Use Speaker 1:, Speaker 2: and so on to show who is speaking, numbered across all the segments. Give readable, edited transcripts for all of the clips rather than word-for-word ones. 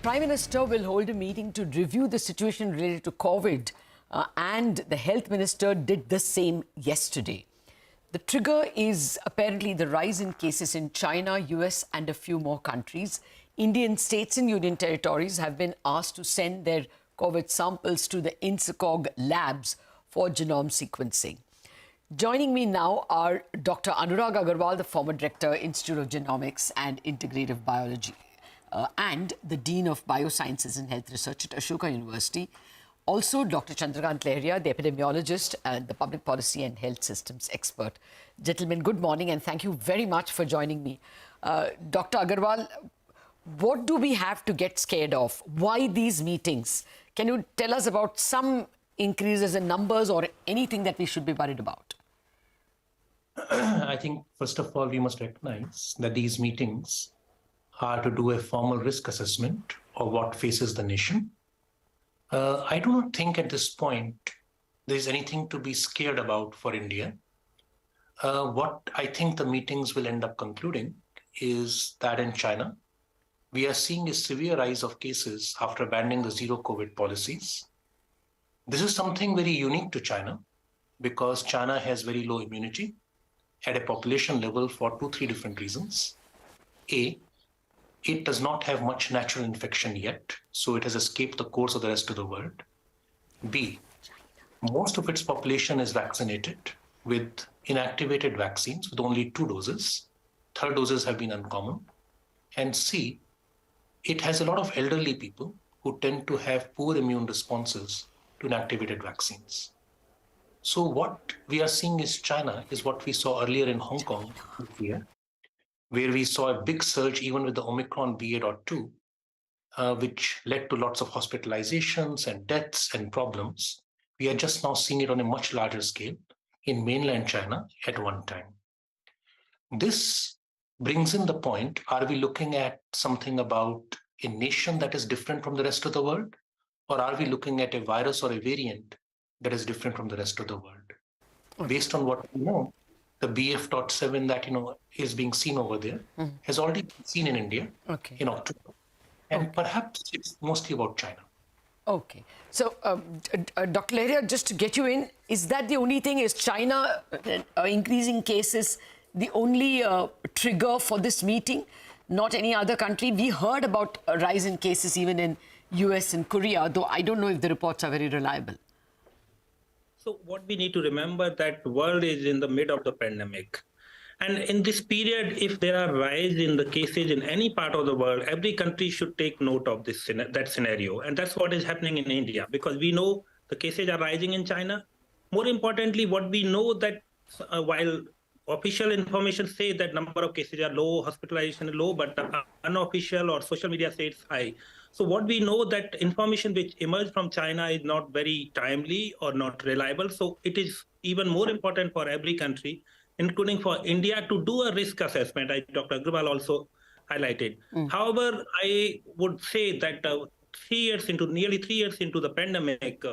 Speaker 1: Prime Minister will hold a meeting to review the situation related to COVID, and the Health Minister did the same yesterday. The trigger is apparently the rise in cases in China, US and a few more countries. Indian states and union territories have been asked to send their COVID samples to the Mansukh labs for genome sequencing. Joining me now are Dr. Anurag Agrawal, the former Director, Institute of Genomics and Integrative Biology, and the Dean of Biosciences and Health Research at Ashoka University. Also, Dr. Chandrakant, the epidemiologist and the public policy and health systems expert. Gentlemen, good morning and thank you very much for joining me. Dr. Agrawal, what do we have to get scared of? Why these meetings? Can you tell us about some increases in numbers or anything that we should be worried about?
Speaker 2: I think, first of all, we must recognize that these meetings are to do a formal risk assessment of what faces the nation. I do not think at this point there is anything to be scared about for India. What I think the meetings will end up concluding is that in China, we are seeing a severe rise of cases after abandoning the zero COVID policies. This is something very unique to China because China has very low immunity at a population level for 2-3 different reasons. A, it does not have much natural infection yet, so it has escaped the course of the rest of the world. B, most of its population is vaccinated with inactivated vaccines with only 2 doses. Third doses have been uncommon. And C, it has a lot of elderly people who tend to have poor immune responses to inactivated vaccines. So what we are seeing is China is what we saw earlier in Hong Kong this year, where we saw a big surge even with the Omicron BA.2, which led to lots of hospitalizations and deaths and problems. We are just now seeing it on a much larger scale in mainland China at one time. This brings in the point, are we looking at something about a nation that is different from the rest of the world? Or are we looking at a virus or a variant that is different from the rest of the world? Okay. Based on what we know, the BF.7 that is being seen over there has already been seen in India in October. And perhaps it's mostly about China.
Speaker 1: Okay. So, Dr. Lahariya, just to get you in, is that the only thing? Is China increasing cases the only trigger for this meeting? Not any other country? We heard about a rise in cases even in US and Korea, though I don't know if the reports are very reliable.
Speaker 3: So what we need to remember that the world is in the mid of the pandemic. And in this period, if there are rise in the cases in any part of the world, every country should take note of that scenario. And that's what is happening in India, because we know the cases are rising in China. More importantly, what we know that while official information say that number of cases are low, hospitalization is low, but the unofficial or social media say it's high. So what we know that information which emerged from China is not very timely or not reliable. So it is even more important for every country, including for India, to do a risk assessment, as Dr. Agrawal also highlighted. However, I would say that nearly 3 years into the pandemic,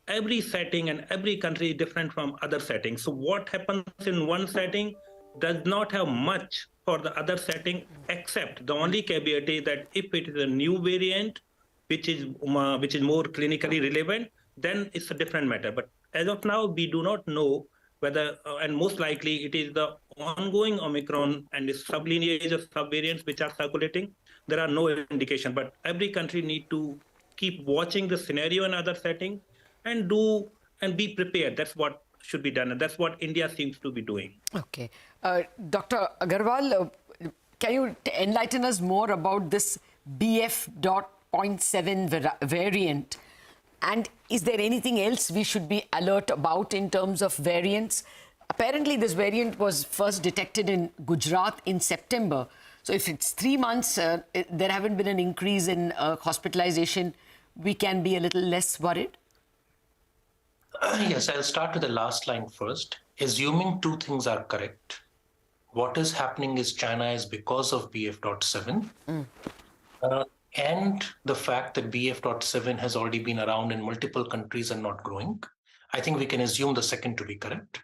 Speaker 3: every setting and every country is different from other settings. So what happens in one setting does not have much for the other setting, except the only caveat is that if it is a new variant, which is more clinically relevant, then it's a different matter. But as of now, we do not know whether, and most likely it is the ongoing Omicron and its sublineage of subvariants which are circulating. There are no indication, but every country need to keep watching the scenario in other settings and be prepared. That's what should be done, and that's what India seems to be doing.
Speaker 1: Okay. Dr. Agrawal, can you enlighten us more about this BF.7 variant? And is there anything else we should be alert about in terms of variants? Apparently, this variant was first detected in Gujarat in September. So if it's 3 months, there haven't been an increase in hospitalization, we can be a little less worried?
Speaker 2: Yes, I'll start with the last line first. Assuming 2 things are correct, what is happening is China is because of BF.7 and the fact that BF.7 has already been around in multiple countries and not growing. I think we can assume the second to be correct.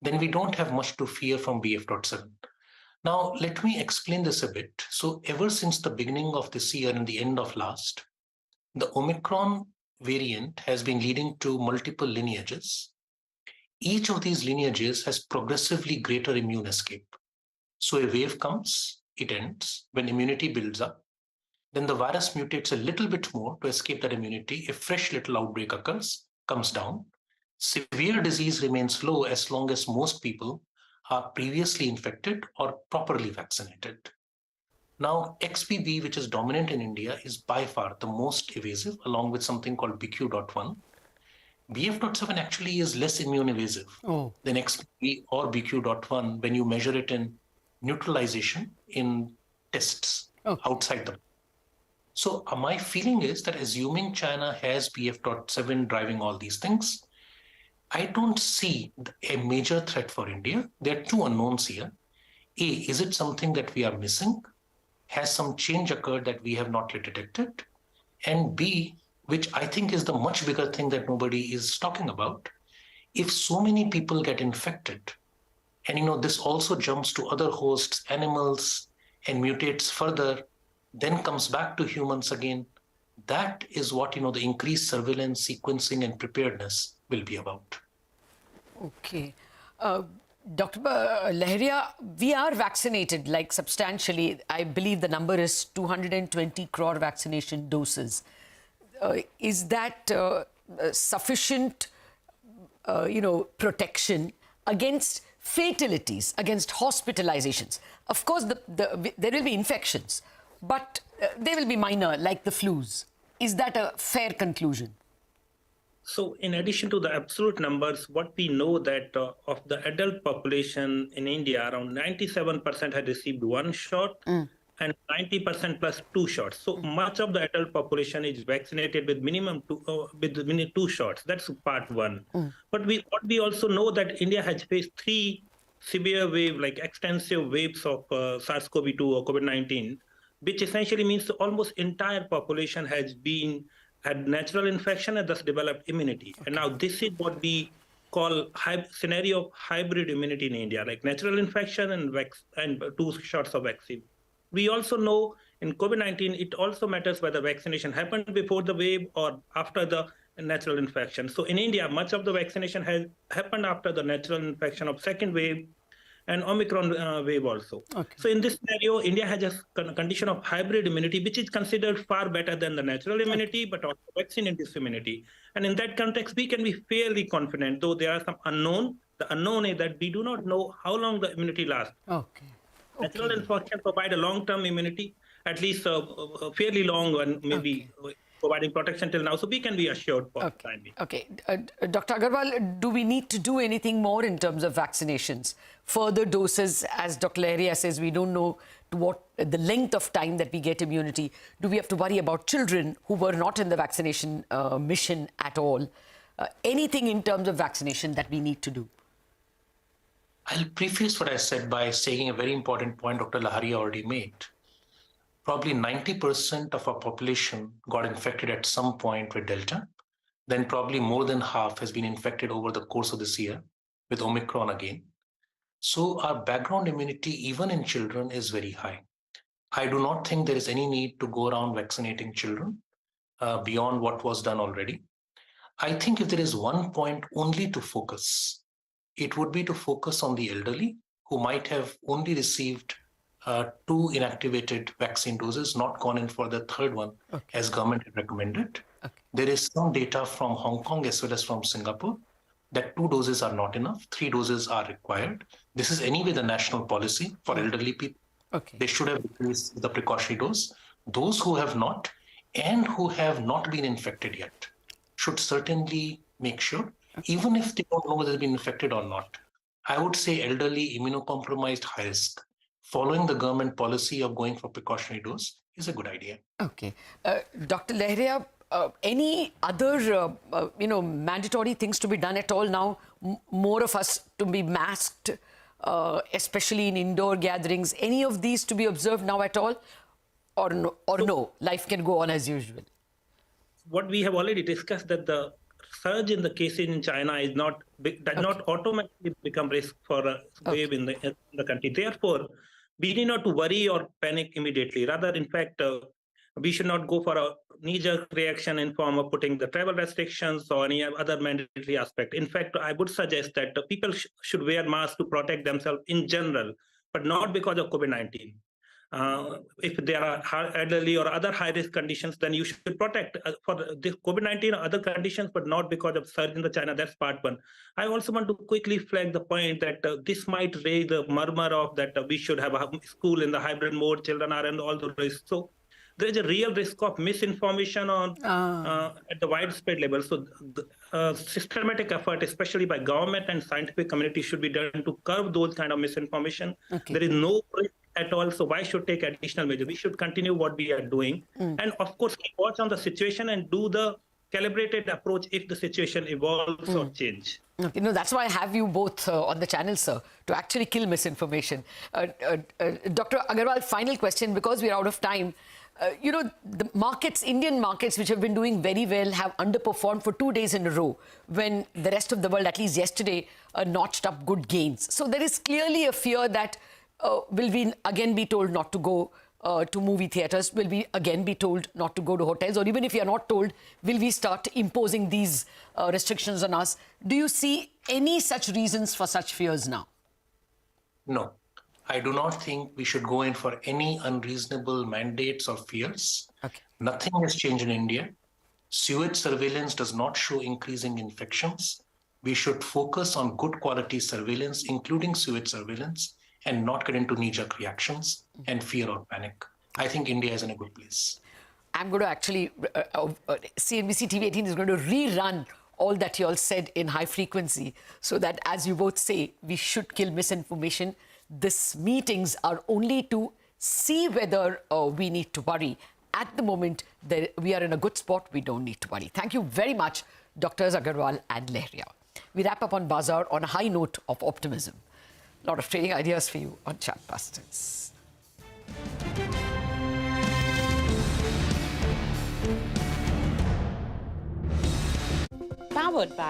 Speaker 2: Then we don't have much to fear from BF.7. Now, let me explain this a bit. So ever since the beginning of this year and the end of last, the Omicron variant has been leading to multiple lineages. Each of these lineages has progressively greater immune escape. So a wave comes, it ends. When immunity builds up, then the virus mutates a little bit more to escape that immunity. A fresh little outbreak occurs, comes down. Severe disease remains low as long as most people are previously infected or properly vaccinated. Now, XBB, which is dominant in India, is by far the most evasive, along with something called BQ.1. BF.7 actually is less immune evasive than XBB or BQ.1 when you measure it in neutralization in tests outside the. So my feeling is that assuming China has BF.7 driving all these things, I don't see a major threat for India. There are two unknowns here. A, is it something that we are missing? Has some change occurred that we have not yet detected? And B, which I think is the much bigger thing that nobody is talking about, if so many people get infected, and this also jumps to other hosts, animals, and mutates further, then comes back to humans again, that is what the increased surveillance, sequencing, and preparedness will be about.
Speaker 1: Okay. Dr. Lahariya, we are vaccinated like substantially. I believe the number is 220 crore vaccination doses. Is that sufficient, protection against fatalities, against hospitalizations? Of course, there will be infections, but they will be minor, like the flus. Is that a fair conclusion?
Speaker 3: So in addition to the absolute numbers, what we know that of the adult population in India, around 97% had received one shot and 90% plus two shots. So much of the adult population is vaccinated with minimum two shots. That's part one. But what we also know that India has faced three severe waves, like extensive waves of SARS-CoV-2 or COVID-19, which essentially means almost entire population had natural infection and thus developed immunity. And now this is what we call scenario of hybrid immunity in India, like natural infection and two shots of vaccine. We also know in COVID-19, it also matters whether vaccination happened before the wave or after the natural infection. So in India, much of the vaccination has happened after the natural infection of second wave and Omicron wave also. So in this scenario, India has a condition of hybrid immunity, which is considered far better than the natural immunity, but also vaccine-induced immunity. And in that context, we can be fairly confident, though there are some unknown. The unknown is that we do not know how long the immunity lasts. Natural infection provide a long-term immunity, at least fairly long and maybe providing protection till now. So we can be assured for the time being.
Speaker 1: Dr. Agrawal, do we need to do anything more in terms of vaccinations? Further doses, as Dr. Lahariya says, we don't know to what the length of time that we get immunity. Do we have to worry about children who were not in the vaccination mission at all? Anything in terms of vaccination that we need to do?
Speaker 2: I'll preface what I said by saying a very important point Dr. Lahariya already made. Probably 90% of our population got infected at some point with Delta. Then probably more than half has been infected over the course of this year with Omicron again. So our background immunity, even in children, is very high. I do not think there is any need to go around vaccinating children beyond what was done already. I think if there is one point only to focus, it would be to focus on the elderly who might have only received 2 inactivated vaccine doses, not gone in for the third one as government had recommended. There is some data from Hong Kong as well as from Singapore that 2 doses are not enough, 3 doses are required. This is anyway the national policy for elderly people. They should have increased the precautionary dose. Those who have not and who have not been infected yet should certainly make sure, even if they don't know whether they've been infected or not. I would say elderly, immunocompromised, high risk, following the government policy of going for precautionary dose is a good idea.
Speaker 1: Dr. Lahariya, any other, mandatory things to be done at all now? More of us to be masked, especially in indoor gatherings. Any of these to be observed now at all? Or no, life can go on as usual?
Speaker 3: What we have already discussed, that the surge in the cases in China does not automatically become risk for a wave in the country. Therefore, we need not to worry or panic immediately. Rather, in fact, we should not go for a knee-jerk reaction in form of putting the travel restrictions or any other mandatory aspect. In fact, I would suggest that people should wear masks to protect themselves in general, but not because of COVID-19. If there are elderly or other high-risk conditions, then you should protect for this COVID-19 or other conditions, but not because of surge in the China. That's part one. I also want to quickly flag the point that this might raise the murmur of that we should have a school in the hybrid mode, children are in all the risks. So there is a real risk of misinformation on at the widespread level. So systematic effort, especially by government and scientific community, should be done to curb those kind of misinformation.
Speaker 1: Okay.
Speaker 3: There is no risk at all. So why should take additional measures? We should continue what we are doing. And of course, watch on the situation and do the calibrated approach if the situation evolves or change.
Speaker 1: Okay, no, that's why I have you both on the channel, sir, to actually kill misinformation. Dr. Agrawal, final question, because we're out of time. You know, the markets, Indian markets, which have been doing very well, have underperformed for 2 days in a row when the rest of the world, at least yesterday, notched up good gains. So there is clearly a fear that will we again be told not to go to movie theatres? Will we again be told not to go to hotels? Or even if we are not told, will we start imposing these restrictions on us? Do you see any such reasons for such fears now?
Speaker 2: No, I do not think we should go in for any unreasonable mandates or fears.
Speaker 1: Okay.
Speaker 2: Nothing has changed in India. Sewage surveillance does not show increasing infections. We should focus on good quality surveillance, including sewage surveillance, and not get into knee-jerk reactions and fear or panic. I think India is in a good place.
Speaker 1: I'm going to actually, CNBC TV 18 is going to rerun all that you all said in high frequency so that, as you both say, we should kill misinformation. These meetings are only to see whether we need to worry. At the moment, we are in a good spot. We don't need to worry. Thank you very much, Drs. Agrawal and Lahariya. We wrap up on Bazaar on a high note of optimism. A lot of trading ideas for you on Chartbusters.
Speaker 4: Powered by